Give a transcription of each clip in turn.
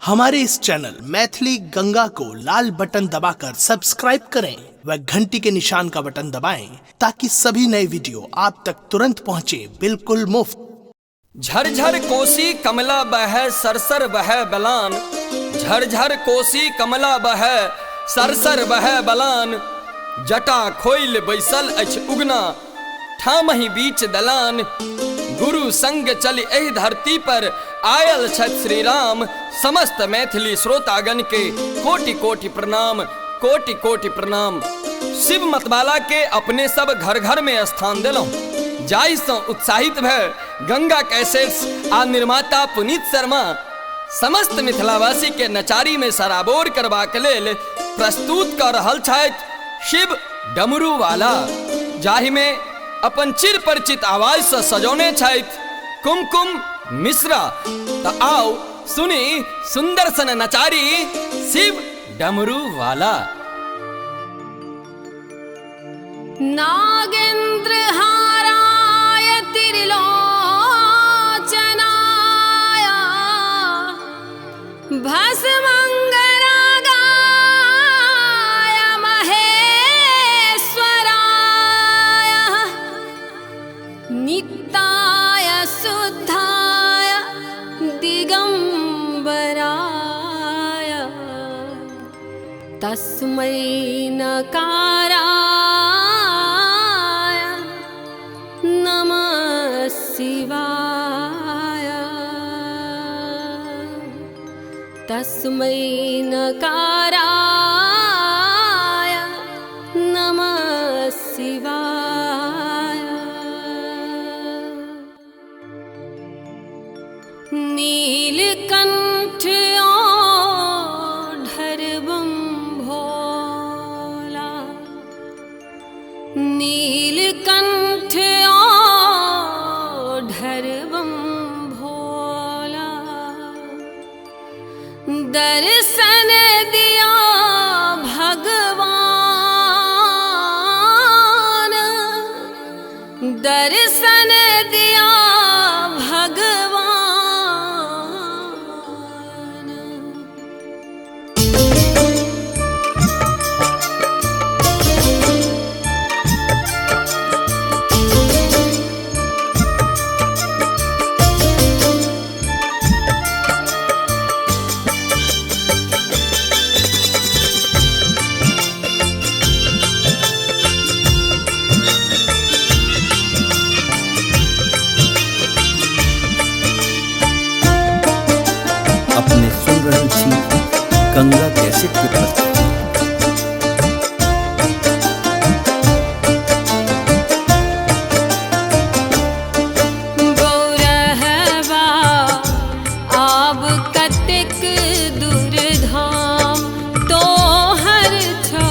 हमारे इस चैनल मैथिली गंगा को लाल बटन दबाकर सब्सक्राइब करें व घंटी के निशान का बटन दबाएं ताकि सभी नए वीडियो आप तक तुरंत पहुंचे बिल्कुल मुफ्त। झरझर कोसी कमला बहै सरसर बहै बलान, झरझर कोसी कमला बहै सरसर बहै बलान। जटा खोइल बैसल अछि उगना, ठामहि बीच दलान। गुरु संग चल एहि धरती पर आयल छथि श्री राम। समस्त मैथिली श्रोतागण के कोटि कोटि प्रणाम, कोटि कोटि प्रणाम। शिव मतवाला के अपने सब घर घर में स्थान दिलहुँ, जाहि सँ उत्साहित भय गंगा कैसेट्स आ निर्माता पुनीत शर्मा समस्त मिथिलावासी के नचारी में सराबोर करबाक लेल प्रस्तुत कर रहल छथि शिव डमरू वाला, जाहि में अपन चिर परिचित आवाज से सजौने छथि कुमकुम मिश्रा। तो आओ सुनी सुंदर सन नचारी शिव डमरू वाला। नागेंद्र हाराय त्रिलोचनाय भस्मंगरागाय महेश्वराय नित्याय शुद्धाय दिगंबराय तस्मै नकाराय नमः शिवाय, तस्मै नकाराय नमः शिवाय। नीलकंठ ओढ़रबम भोला, नीलकंठ ओढ़रबम भोला। दर्शन दिया भगवान, दर्शन दिया भगवान। अपने सुन रहे छी गंगा कैसेट के प्रस्तुति। गौरहवा आब कतेक दूर धाम तोहर छौ,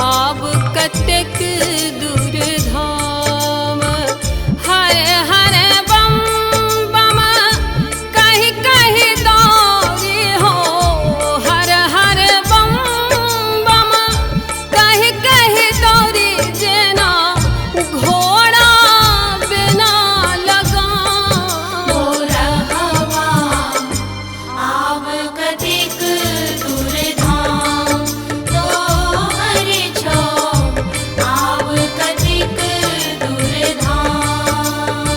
आब कतेक दूर धाम। हर हर बम बम कहि कहि दौड़ी हो, हर हर बम बम कहि कहि दौड़ी। जेना घोड़ा बिना लगाम। गौरहवा आब कतेक दूर धाम तोहर छौ, आब कतेक दूर धाम।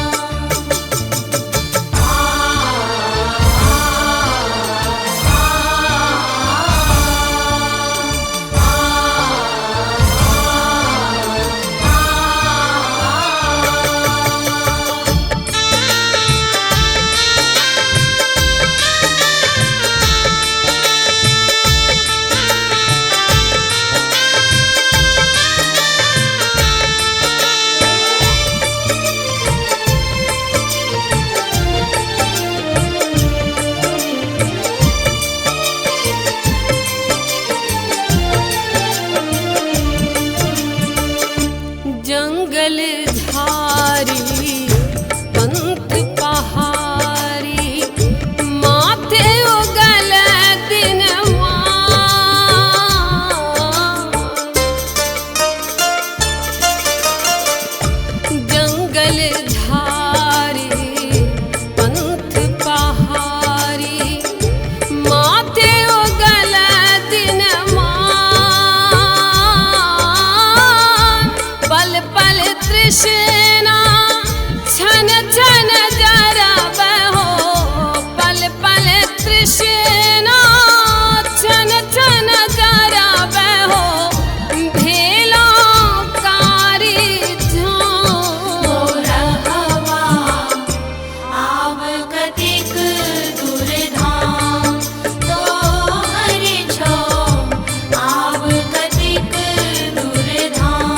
तृष्णा छन छन जरावे हो भेला कारी मोर हवा आव कतिक दूर धाम तोहर छो आव कतिक दूर धाम।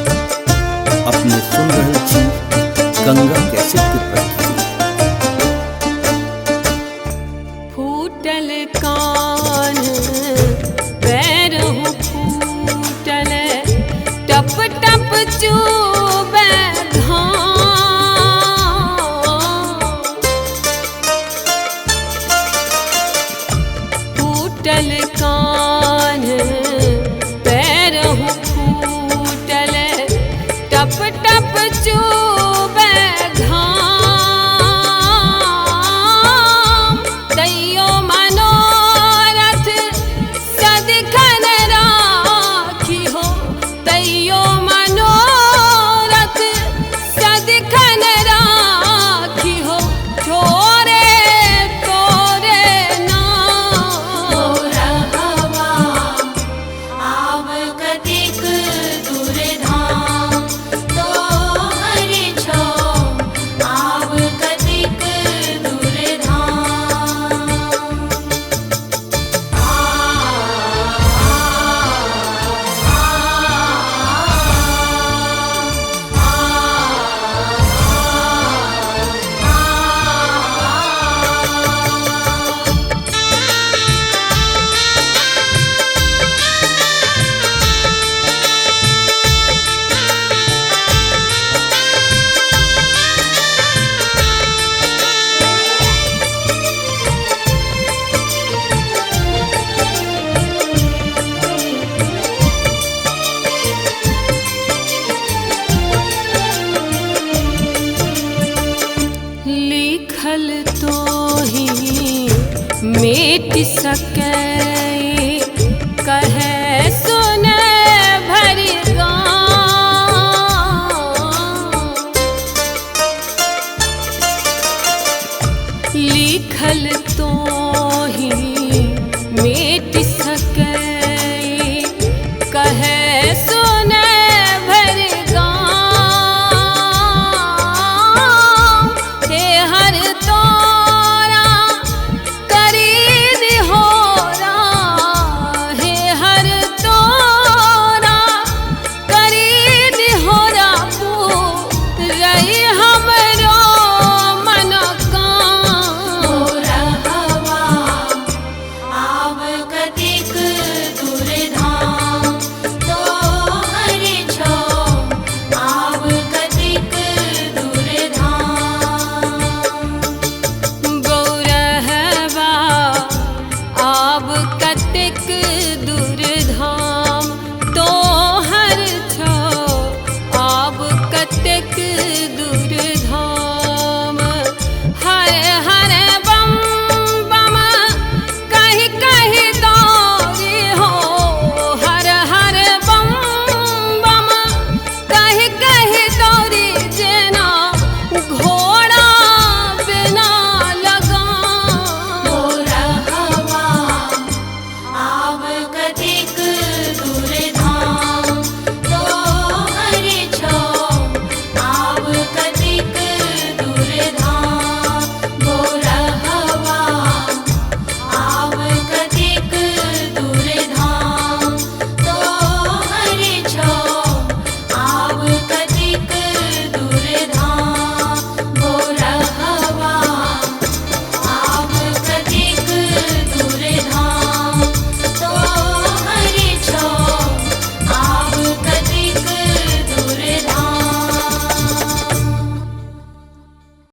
अपने सुन रहल छी गंगा कैसेट के प्रस्तुति। फूटल कान पैरहु फूटल टप टप चूबे घाम फूटल कान पैरहु फूटल टप टप चूबे घाम तैयो मनोरथ सदिखन राखी हो तैयो मनोरथ सदिखन राखी हो छोरे तोरे नाम। मोर हवा आव कतिक दूर धाम तोहर छो आव कतिक दूर धाम। लिखल तो ही मिट सके कहे सुने भरी गाँव लिखल तो